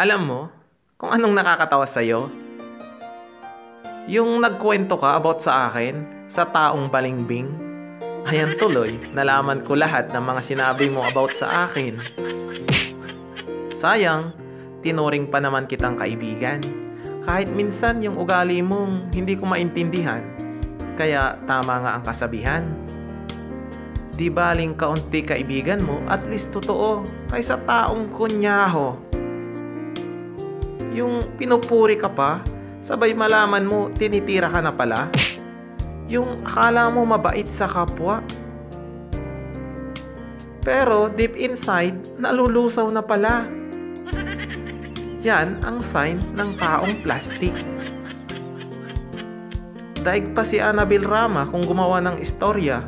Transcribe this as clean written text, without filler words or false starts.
Alam mo, kung anong nakakatawa sa'yo? Yung nagkwento ka about sa akin, sa taong balimbing. Ayan tuloy, nalaman ko lahat ng mga sinabi mo about sa akin. Sayang, tinuring pa naman kitang kaibigan. Kahit minsan yung ugali mong hindi ko maintindihan. Kaya tama nga ang kasabihan. Di baling kaunti kaibigan mo, at least totoo, kaysa taong kunyaho. Yung pinupuri ka pa, sabay malaman mo tinitira ka na pala. Yung akala mo mabait sa kapwa. Pero deep inside, nalulusaw na pala. Yan ang sign ng taong plastic. Daig pa si Annabel Rama kung gumawa ng istorya